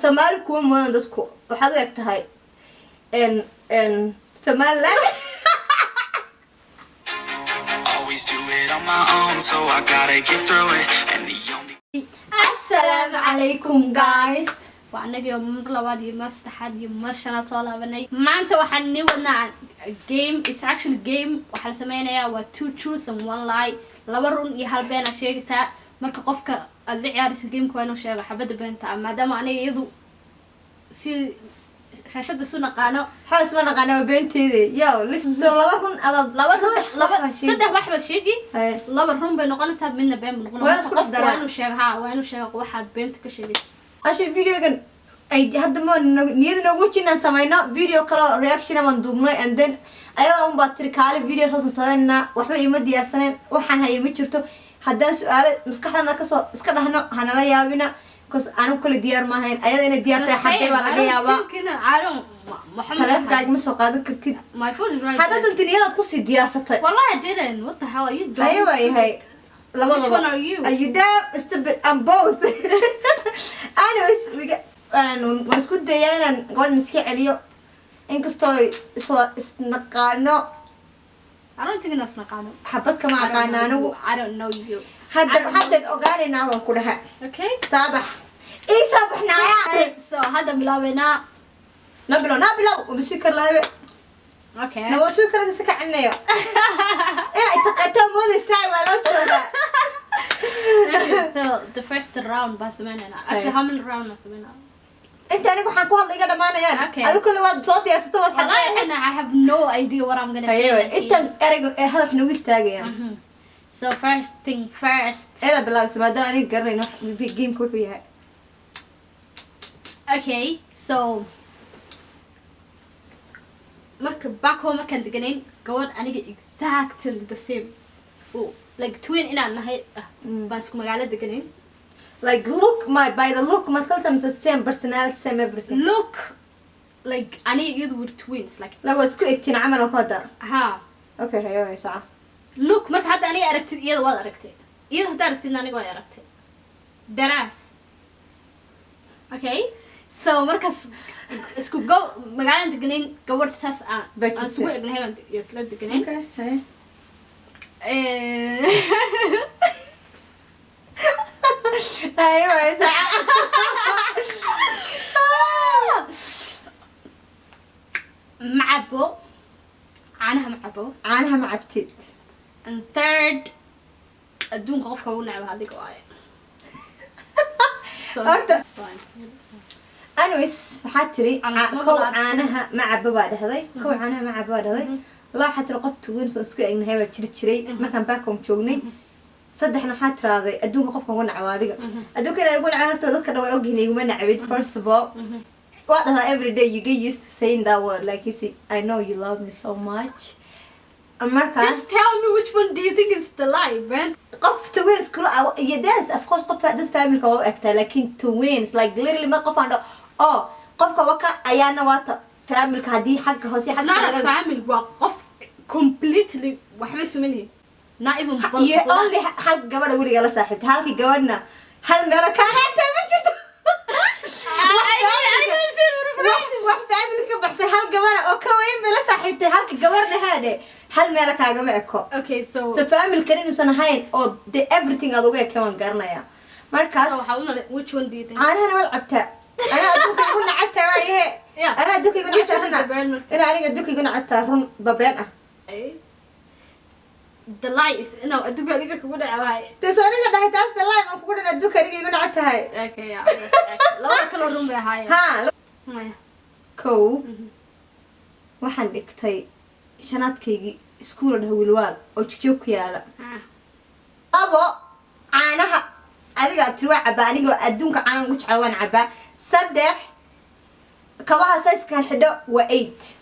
Somali kuwa moodan dadku waxaad u egtahay Somaliland always do it on my own, so I gotta get through it. And the only Assalamu alaikum guys. وعناقي يوم لواد يمس حد يمشنا طالع بني ما أنت وحني ودنا game it's actually game وحنا سمينا يا و two truth and one lie لورون يهالبين الشيء سا مرك قفك الذعيار الجيم كوينو شيء حبد بنتا ما دام أنا يدو سي شاشة السنة قانو حاس ما نقنا بنتي دي يو لسه لورون لورون صدق واحد شيء لورون بينقنا سب منا بين بنقنا وينو شيء ها وينو شيء واحد بنت كشيء عشان فيديو كان أي هذا ما نيجي نقولنا سمعنا فيديو كلا رياكشن من دومنا and then أيضا باترك على فيديو صوص سوينا وإحنا يمدي أرسلنا وحنا هيمد شرطه هذا سؤال مسكحنا كسو مسكحنا هنا لا يابنا كوس أنا كل ديار ما هين أيضا إن ديار تحدي ولا جيابا كنا عارم محمد ثلاث قاعد مسوقات كرتين my phone is right هذا دنتني يلا تقصي ديار ستة والله I didn't what the hell are you doing أيوة هاي لا which one are you are you damn stupid I'm both anyways we get ونسكت ديانا قول مسكي عليه إنك استوي نقانو I don't think it's نقانو حبتك مع قانانو I don't know you حتى الأوغاني ناوي كلها okay صباح إيه صباحنا يا so هذا ملاوينا نبلو وبسكر لا okay نبغى سكر هذا سكع عنا يا إيه تمول الساعة ولا تشوفه so the first round بس مننا actually how many rounds مننا أنت أنا بحكي والله قدام أنا يعني Okay. أنا كل وقت صوتي يا ستة وتحدي والله I have no idea what I'm gonna say أيوة أنت أرجع هذا إحنا ويش تاجي يعني so first thing first إيه بالعكس ما دام أنا قررنا في جيم كل فيها okay so مركب back home مركب دقنين قواد أنا exactly the same oh like twin إنا نهاي بس مقالة دقنين like look by the look ما تكلم the same personality same everything look like أنا you were twins like لا واسكو إتين عمل وفادر ها أوكي هيا صح look مركب حتى أنا أركت إياه ولا أركت إياه هدا أركت إن أنا قوي أركت دراس okay so مركز اسكو جو مقالة دقنين قواد ساس أنا سوي أقنها يسلا دقنين أوكي هيا أيوة صح معبو عنها معبتيت and third أدون خوفك ونعب هذيك وايد أرتا fine anyways حتري كو عنها معبة بعد هذي كو عنها معبة بعد هذي لا حتى رقبت وين سكو إن هي بتشري ما كان باكم شوقني صدقنا حتى هذي أدون خوفك ونعب هذيك أدون كده يقول عنها تذكر لو يوجهني يقول نعبت first of all what the hell every day you get used to saying that word like you see I know you love me so much just tell me which one do you think is the lie man قف twins كل yes of course قف this family كوا أكتر لكن twins like literally ما قف عنده قف كوكا أيانا واتا family كهدي حق هوسي it's حق not a family وقف completely وحبس مني not even you only حق جبر أقولي يلا صاحبتي هالكي جبرنا هل مرة كان أنت ما جرت wax family ka baxsan hal gabar oo ka weyn bela saaxiibtay halka gabarna haade hal meel kaaga ma eko okay so family kan inuusan ahayn oo the everything aad uga ekaan garanaya markaas so how which one do you think ana wal cabta ana adduunka igu nacabta waaye ana adduunka igu nacabta ana aniga adduunka igu nacabta run babeen ah the lie is no adduunka adiga kugu dhacaay tasaniga dhahay taas the lie aan kugu dhahay adduunka aniga igu nacabtahay okay yeah laba kala run bay ahaayeen ha kow waxaan dhigtay shanaadkaygii iskuul dhaw wilwaal oo jigjoog ku yaala abo caanaha adiga tirwa cabaa aniga adduunka caanan ugu jecel waan cabaa saddex kabaha size-kan xidho waa 8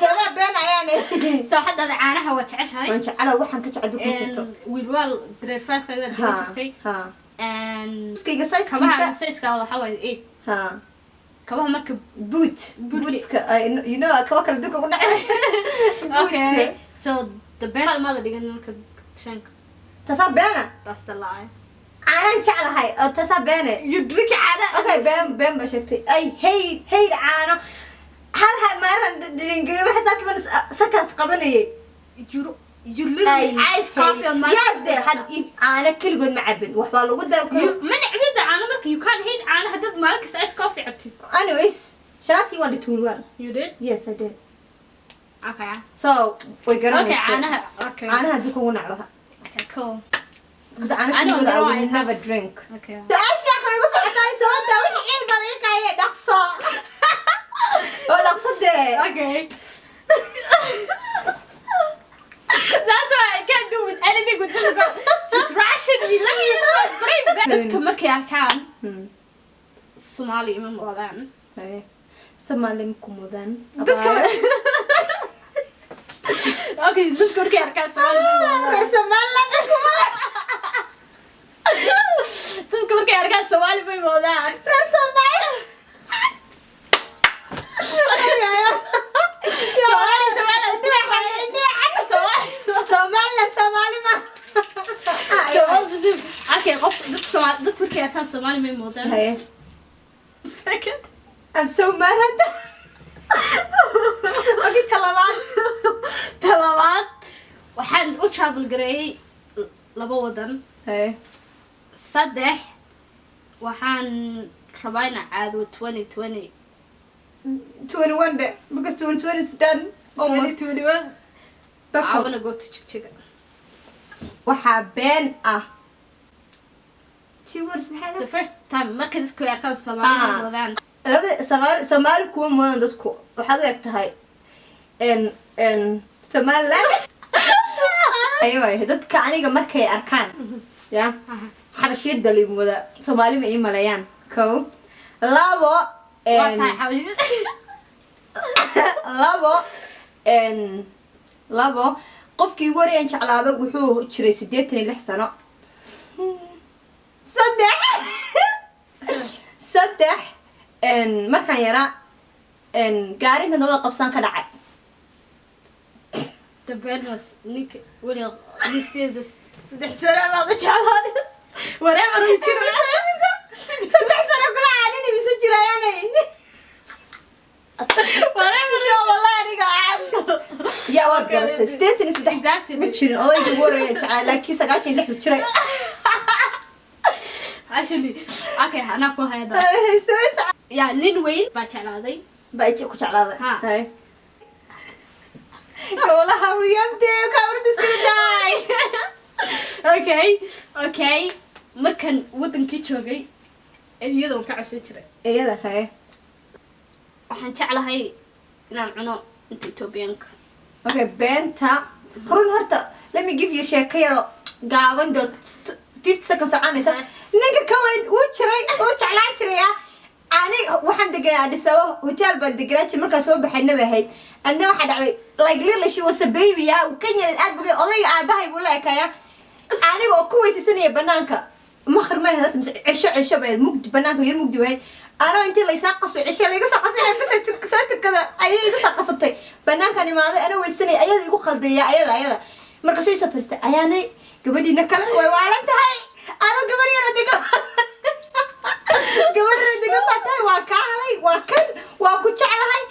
kaba been ayaan soo xadda caanaha waa jeceshahay waan jecel waxaan ka jecel ku jirto wilwaal drefaad ka jirtay and iskiga size-kiisa kabaha size-ka waxa way 8 ha kabaha marka bootska you know kaba kala duka ku dhacay okay so the been mother digan marka shank tasaa beena that's the lie caanaan jeclahay oo tasaa beene you drink caana okay been ba sheegtay I hate caano hal maaran dhingay waxa saakban sakas qabanayay you literally ice coffee on my yes there had caano kaligood ma cabin wax baa lagu daray ma nacbida caano marka you can't hate caano hadad maalkas ice coffee cabtid anyways shaadkii waan dhituulwan you did yes I did okay so way garanaysaa okay caanaha okay caanaha dib ugu nacbaha okay cool because caanaha I will never drink okay daashka qaygu socday soo daa wixii cilba laga kaayay dhaqso oo dhaqso dee okay that's why I can't do with anything with this it's ration we let me great dadka markay arkaan Somali ima moodaan Somali ku mudan dadka okay dadka markay arkaan Somali ima moodaan Somali ku mudan dadka markay arkaan Somali ima moodaan Somali Somali ma okay qof dadka markay arkaan Somali ima moodaan second I'm so mad at that. Okay, talabaad waxaan u travel gareeyay 2 wadan saddex waxaan rabaa inaan aado 2020 21 day because 2020 is done almost 2021 I want to go to Chichiga waxa been ah Chichiga maxay the first time marka dadku arkaan Somali wadaan labada Somali kuwa mudan dadku waxaad u egtahay Somaliland aywa dadka aniga markay arkaan ya xabashiyad dalay wada Somali ma iimalayaan kow labo labo qofkii ugu horeeyay jeclaado wuxuu jiray 86 sano saddex markaan yaraa gaarinta nabada qabsaan ka dhacay the band was nick wali listeedas saddex sano ma jeclaan whatever you jiro saddex sano kula aanin isu jiraayaan whatever you wallahi aniga yaa wad garatay 83 ma jirin odayga ugu horeeyay jeclaa laakiin 96 jiray actually okay ana ku hayda ya nin weyn baa jeclaaday baa ku jeclaaday hay wala hawiyamte kawarta iska daay okay markan wadankii joogay iyadoo ka cabsan jiray iyada hay waxaan jeclahay inaan cuno inta Ethiopianka okay benta run horta let me give you sheeko yaro gaaban dood 50 seconds aanaysa ninka ka weyn uu jiray oo jeclaan jiray ani waxaan deganaa Addis-Ababa hotel baan deganaa markaa soo baxayna wahayd anna waxa dhacday like literally she was a baby ya u kan yahay aad bugay odayga aabahay buu leekaya aniga oo ku weysiisanaya banaanka makhar ma hadda cisho bay mugdi banaanka yar mugdi wahayd ana intii la isaaq qasbay cisho la iga soo qasbay ka soo tukada ayay iga soo qasbtay banaanka nimaaday ana weysanay ayada igu khaldaya ayada marka soo safaristay ayaanay gabadhiina kale way waalan tahay ana gabar yar oo degan batay waa ka halay waa kan waa ku jeclahay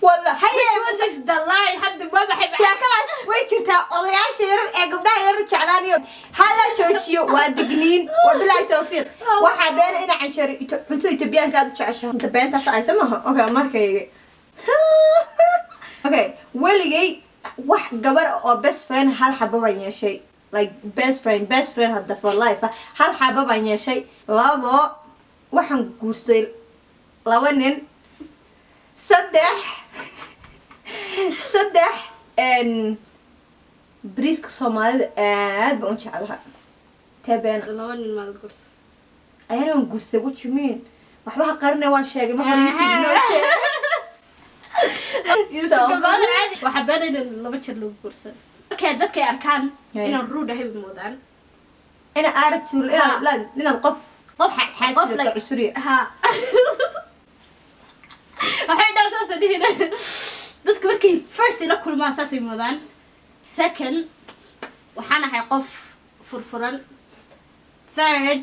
walla haye is the lie hadda ma baxay shaakadaas way jirtaa odayaasha yar ee gabdhaha yar jeclaaniyo hala joojiyo waa digniin waa bilaa tawfiiq waxa been ina canjeero cunto Itoobiyaanka aad jeceshahay inta beentaas ay samaha okay markayga okay waligay wax gabar oo best friend hal xabo baan yeeshay like best friend hadda for life hal xabo baan yeeshay labo waxaan guursay 2 nin saddex briska Soomaalida aad baan u jeclahay tabeen 2 nin ma gurs ayaan guursay what you mean waxba qarnay waan sheegay ma YouTube noose waxa badan 2 jeer lagu gursan okay dadka arkaan inaan ruud ahay moodaan ina aragtul ina qof xaasidda cusuriya ha waxay dhaasas dhihina dadku markay first ila kulmaan saasay moodaan second waxaan ahay qof furfuran third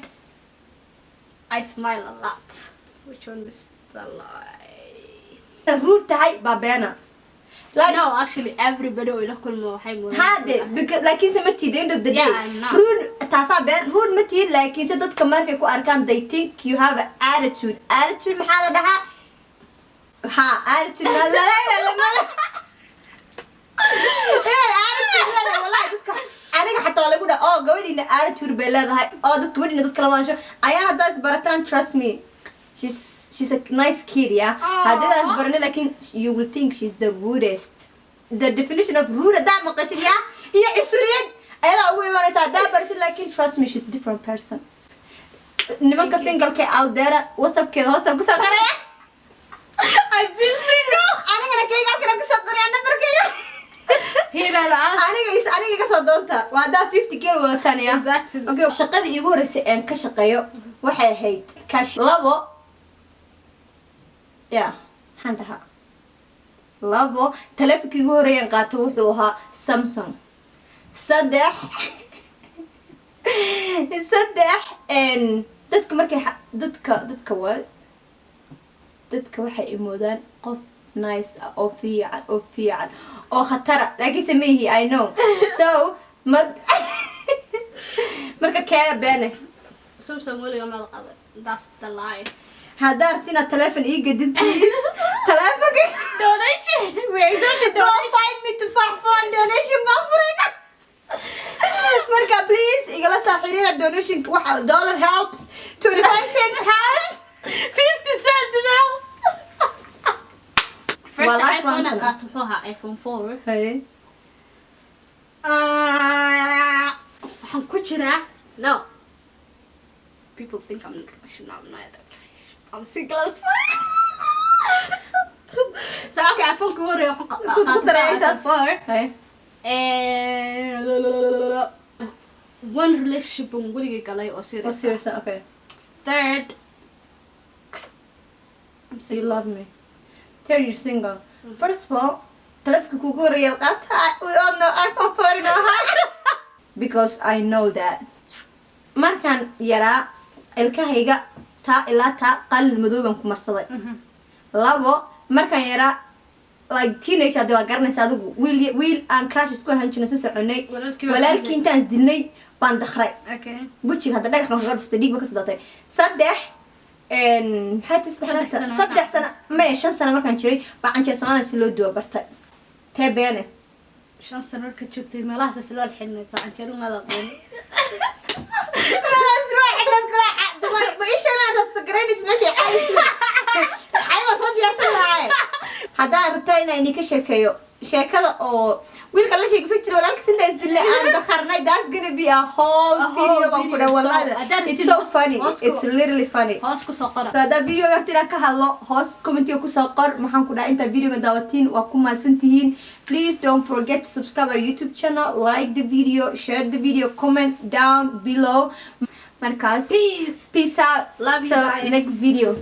I smile a lot. Which one is the lie? rude tahay baa beena like No, actually everybody oo ila kulmo waxay mudan. hade because laakiin se ma tiid end of the day Yeah, I know. rude taasaa been rude ma tiid laakiin se dadka markay ku arkaan they think you have an attitude maxaa la dhahaa ha attitude wallahi dadka aniga xataa lagu dhaha oo gabadhiina attitude bay leedahay oo dadka gabadhiina dadka lamaansho ayaan haddaa isbarataan trust me she's a nice kid yeah haddaa isbarane laakiin you will think she's the rudest the definition of rude haddaa maqashid yaa iyo cusuriyad ayadaa ugu imanaysa haddaa baratid laakiin trust me she's a different person nimanka singleka out there whatsappkeeda hoosta kusoo qoraya I've been single anigana kayga halkana kusoo qoraya numberkayga aniga iga soo doonta waa haddaa 50k wadataan ya Exactly. okay shaqadii iigu horeysay aan ka shaqeeyo waxay ahayd cash labo ya maxaan dhahaa labo taleefonkii igu horeeyaan qaato wuxuu ahaa Samsung saddex dadka markay dadka waxay imoodaan qof nice oo fiican oo khatara laakiin sameehi I know so marka kee beene Samsung weliga ma la qadan. That's the lie. haddaa rabti inaad telephone ii gadid please telefonka Donation. Where is the don't find me to phone donation baan furayna marka please igala soo xiriira donation waxa dollar helps 25 cents helps 50 cents now. First Well, last iPhone one I kana. got to iPhone 4. hey Waxaan ku jiraa no. People think I'm not neither. I'm single as fuck. So okay, iPhone ku horeeyo waxaan ku daray intaas 4. hey And one relationship on weligay galay oo oh serious. seriously okay Third, I'm you single. love me third you're single first of all telefonka kugu horeeya qaata we all know iPhone 4 no because I know that markaan yaraa ilkahayga taa ilaa taa qalin madow baan ku marsaday labo markaan yaraa like teenage hadda waa garanaysa adigu wiil aan crash isku ahaan jirnay soo soconay walaalkii intaan isdilnay baan dakhray Okay. bujiga hadda dhagax baan kaga dhuftay dhiig baa ka soo daatay saddex saddex sano maya 5 sano markaan jiray baa canjeer samadan si loo duwa bartay tee beene 5 sano marka joogtay meelahaas si loo xilnayso canjeeru ma daqeen. meelahaas loo xidhan kula dumay ma isha la rasta gradis meesha caayisi aywa soo diyaarsan lahaay haddaan rabtaa inaan idinka sheekeeyo sheekada oo wiilka la sheegsan jiray walaalka sinta isdilay aan dakharnay that's gonna be a whole video baan ku dhaw wallahi it's so funny it's literally funny Hoos ku soo qora. so haddaa videoga hartina ka hadlo hoos commentiga kusoo qor maxaan ku dhaha intaa videoga daawatiin waa ku mahadsantihiin please don't forget to subscribe our YouTube channel like the video share the video comment down below markaas Peace. peace out Love you till guys. next video